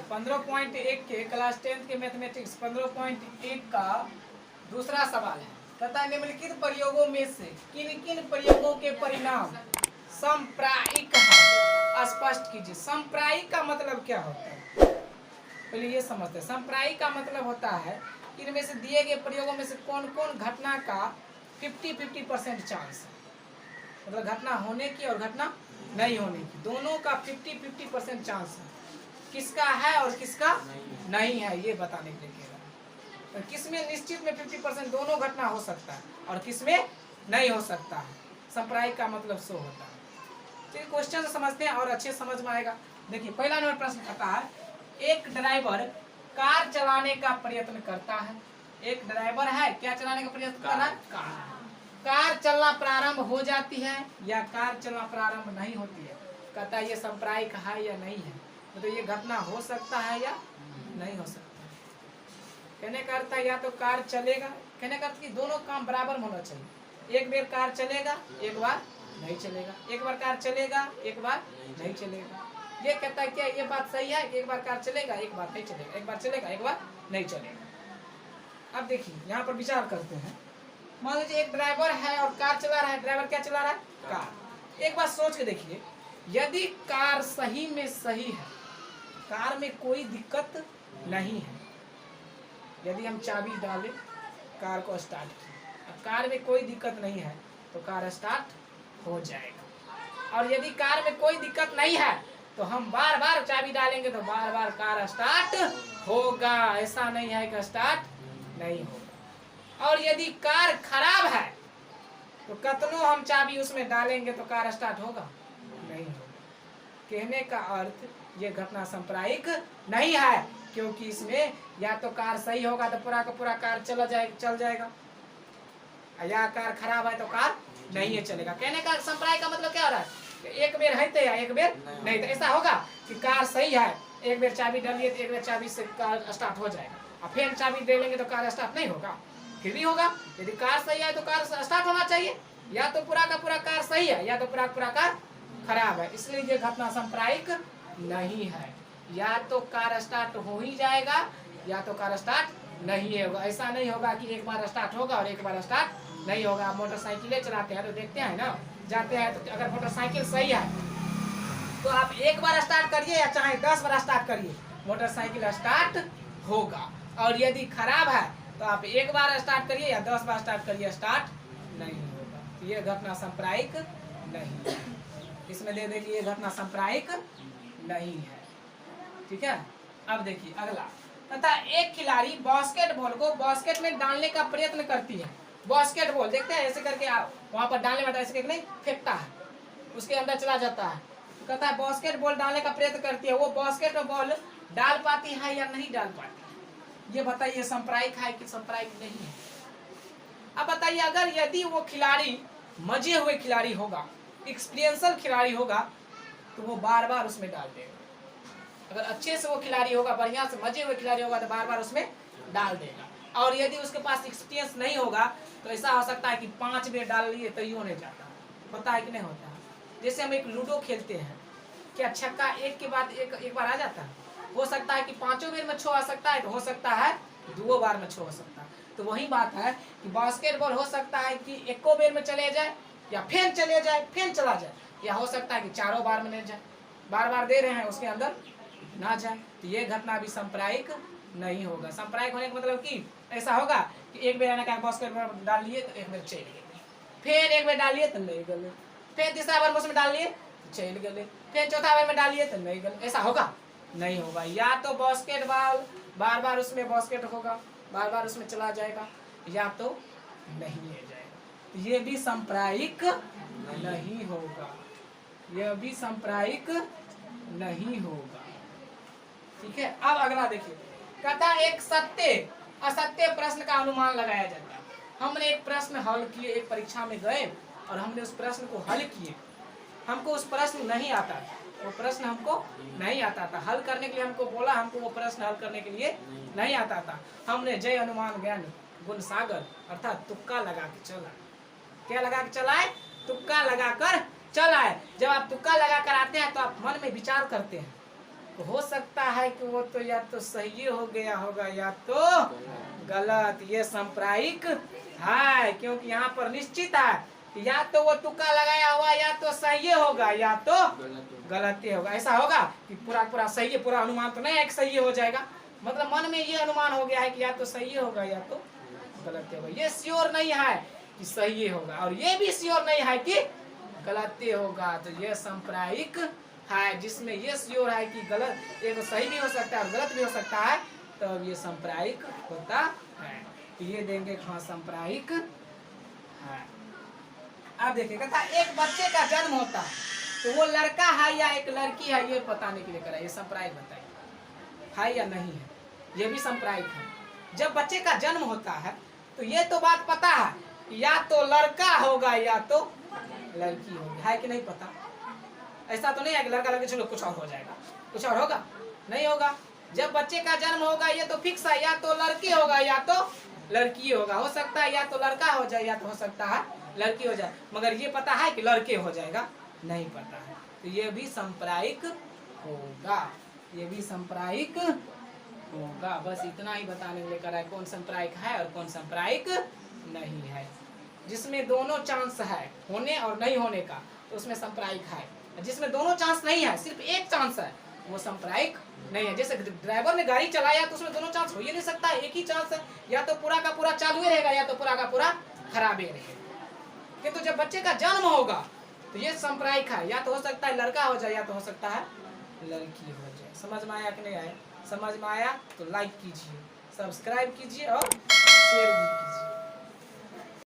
15.1 के क्लास 10 के मैथमेटिक्स 15.1 का दूसरा सवाल है। तथा निम्नलिखित प्रयोगों में से किन किन प्रयोगों के परिणाम समप्रायिक है, स्पष्ट कीजिए। समप्रायिक का मतलब क्या होता है, पहले ये समझते हैं। समप्रायिक का मतलब होता है इनमें से दिए गए प्रयोगों में से कौन कौन घटना का 50-50% चांस है, मतलब घटना होने की और घटना नहीं होने की, दोनों का 50-50% चांस है। किसका है और किसका नहीं है ये बताने के लिए कह रहा है। किसमें निश्चित में 50% दोनों घटना हो सकता है और किसमें नहीं हो सकता है। संप्रायिक का मतलब सो होता है। चलिए क्वेश्चन से समझते हैं और अच्छे समझ में आएगा। देखिए पहला नंबर प्रश्न कहता है, एक ड्राइवर कार चलाने का प्रयत्न करता है। एक ड्राइवर है क्या चलाने का प्रयत्न कर रहा है, कार चलना प्रारंभ हो जाती है या कार चलना प्रारंभ नहीं होती है। कहता है ये संप्रायिक है या नहीं है, तो ये घटना हो सकता है या नहीं हो सकता। कहने का अर्थ है या तो कार चलेगा, कहने का अर्थ कि दोनों काम बराबर होना चाहिए। एक बार कार चलेगा एक बार नहीं चलेगा, एक बार कार चलेगा एक बार नहीं चलेगा। ये कहता है क्या ये बात सही है कि एक बार कार चलेगा एक बार नहीं चलेगा, एक बार चलेगा एक बार नहीं चलेगा। अब देखिए यहाँ पर विचार करते हैं। मान लीजिए एक ड्राइवर है और कार चला रहा है। ड्राइवर क्या चला रहा है, कार। एक बात सोच के देखिए, यदि कार सही में सही है, कार में कोई दिक्कत नहीं है, यदि हम चाबी डालें कार को स्टार्ट किए, अब कार में कोई दिक्कत नहीं है तो कार स्टार्ट हो जाएगा। और यदि कार में कोई दिक्कत नहीं है तो हम बार बार चाबी डालेंगे तो बार बार कार स्टार्ट होगा, ऐसा नहीं है कि स्टार्ट नहीं होगा। और यदि कार खराब है तो कतनो हम चाबी उसमें डालेंगे तो कार स्टार्ट होगा नहीं होगा। कहने का अर्थ ये घटना संप्रायिक नहीं है, क्योंकि इसमें या तो कार सही होगा तो पूरा का पूरा कार चल जाएगा, या कार खराब है तो कार नहीं है चलेगा। कहने का संप्रायिक का मतलब क्या हो रहा है, एक बेर है तो या एक बेर नहीं। तो ऐसा होगा कि कार सही है, एक बेर चाबी डालिए तो एक बेर चाबी से कार स्टार्ट हो जाएगा, और फिर चाबी दे लेंगे तो कार स्टार्ट नहीं होगा, फिर भी होगा। यदि कार सही है तो कार स्टार्ट होना चाहिए, या तो पूरा का पूरा कार सही है या तो पूरा का पूरा कार खराब है। इसलिए ये घटना संप्रायिक नहीं है, या तो कार स्टार्ट हो ही जाएगा या तो कार स्टार्ट नहीं होगा। ऐसा नहीं होगा कि एक बार स्टार्ट होगा और एक बार स्टार्ट नहीं होगा। आप मोटरसाइकिलें चलाते हैं तो देखते हैं ना, जाते हैं तो अगर मोटरसाइकिल सही है तो आप एक बार स्टार्ट करिए या चाहे 10 बार स्टार्ट करिए, मोटरसाइकिल स्टार्ट होगा। और यदि खराब है तो आप एक बार स्टार्ट करिए या 10 बार स्टार्ट करिए, स्टार्ट नहीं होगा। तो ये घटना संप्रायिक नहीं है, इसमें दे देंगे ये घटना संप्रायिक नहीं है। ठीक है। अब देखिए अगला, तथा एक खिलाड़ी बास्केटबॉल को बास्केट में डालने का प्रयत्न करती है। बास्केटबॉल देखते हैं ऐसे करके आप वहां पर डालने वाला ऐसे करके नहीं फेंकता है, उसके अंदर चला जाता है। कहता है बास्केटबॉल डालने का प्रयत्न करती है, वो बास्केटबॉल डाल पाती है या नहीं डाल पाती है, ये बताइए संप्रायिक है कि संप्रायिक नहीं है। अब बताइए अगर यदि वो खिलाड़ी मजे हुए खिलाड़ी होगा, एक्सपीरियंसल खिलाड़ी होगा, तो वो बार बार उसमें डाल देगा। अगर अच्छे से वो खिलाड़ी होगा, बढ़िया से मजे हुए खिलाड़ी होगा तो बार बार उसमें डाल देगा। और यदि उसके पास एक्सपीरियंस नहीं होगा तो ऐसा हो सकता है कि 5 बेर डाल लिए तो यूं नहीं जाता, होता है कि नहीं होता है। जैसे हम एक लूडो खेलते हैं, क्या छक्का एक के बाद एक बार आ जाता है, हो सकता है कि 5 बेर में छो आ सकता है, तो हो सकता है 2 बार में छो हो सकता है। तो वही बात है कि बास्केटबॉल हो सकता है कि 1 बेर में चले जाए या फिर चले जाए फिर चला जाए, या हो सकता है कि 4 बार में नहीं जाए, बार बार दे रहे हैं उसके अंदर ना जाए। तो ये घटना भी संप्रायिक नहीं होगा। संप्रायिक होने का मतलब कि ऐसा होगा कि एक बेर आने का बास्केटबॉल डाल लिए तो एक बेर चल गए, फिर एक बेर डालिए तो नहीं गए, फिर तीसरा बार उसमें डाल लिए तो चल गए, फिर चौथा बार में डालिए तो नहीं गए। ऐसा होगा नहीं होगा। या तो बास्केटबॉल बार बार उसमें बास्केट होगा, बार बार उसमें चला जाएगा, या तो नहीं ले जाएगा। ये भी संप्रायिक नहीं होगा, यह भी संप्रायिक नहीं होगा। ठीक है। अब अगला देखिए, कहता एक सत्य असत्य प्रश्न का अनुमान लगाया जाता है। हमने एक प्रश्न हल किए, एक परीक्षा में गए और हमने उस प्रश्न को हल किए, हमको उस प्रश्न नहीं आता था, वो प्रश्न हमको नहीं आता था हल करने के लिए, हमको बोला हमको वो प्रश्न हल करने के लिए नहीं आता था। हमने जय अनुमान ज्ञान गुण सागर अर्थात तुक्का लगा के चला। क्या लगा के चलाए, तुक्का लगा कर चलाए। जब आप तुक्का लगा कर आते हैं तो आप मन में विचार करते हैं, तो हो सकता है कि वो तो या तो सही हो गया होगा या तो गलत। ये सांप्रायिक है, क्योंकि यहाँ पर निश्चित है कि या तो वो तुक्का लगाया हुआ या तो सही होगा या तो गलत ही होगा। ऐसा होगा कि पूरा पूरा सही है, पूरा अनुमान तो नहीं है कि सही हो जाएगा, मतलब मन में ये अनुमान हो गया है कि या तो सही होगा या तो गलत होगा। ये श्योर नहीं है कि सही होगा और ये भी श्योर नहीं है कि गलत होगा। तो ये सांप्रायिक है, जिसमें ये श्योर है कि गलत एक सही भी हो सकता है और गलत भी हो सकता है, तो ये सांप्रायिक होता है। तो ये देंगे हाँ सांप्रायिक है। अब देखिए कहता एक बच्चे का जन्म होता है तो वो लड़का है या एक लड़की है, ये बताने के लिए करा। ये सांप्रायिक बताइए है या नहीं है, ये भी सांप्रायिक है। जब बच्चे का जन्म होता है तो ये तो बात पता है या तो लड़का होगा या तो लड़की होगी, है कि नहीं पता? ऐसा तो नहीं है कि लड़का लड़की चलो कुछ और हो जाएगा, कुछ और होगा, नहीं होगा। जब बच्चे का जन्म होगा ये तो फिक्स है, या तो लड़की होगा या तो लड़की होगा। हो सकता है या तो लड़का हो जाए या तो हो सकता है लड़की हो जाए, मगर ये पता है कि लड़के हो जाएगा, नहीं पता है। तो ये भी सांप्रायिक होगा, ये भी सांप्रायिक होगा। बस इतना ही बताने के लिए करा है कौन सांप्रायिक है और कौन सांप्रायिक नहीं है। जिसमें दोनों चांस है होने और नहीं होने का तो उसमें सांप्रायिक है। जिसमें दोनों चांस नहीं है, सिर्फ एक चांस है, वो सांप्रायिक नहीं है। जैसे ड्राइवर ने गाड़ी चलाया तो उसमें दोनों चांस हो ही नहीं सकता, एक ही चांस है, या तो पूरा का पूरा चालू ही रहेगा या तो पूरा का पूरा खराब ही रहेगा। किंतु जब बच्चे का जन्म होगा तो ये सांप्रायिक है, या तो हो सकता है लड़का हो जाए या तो हो सकता है लड़की हो जाए। समझ में आया कि नहीं आया? समझ में आया तो लाइक कीजिए, सब्सक्राइब कीजिए और शेयर भी कीजिए।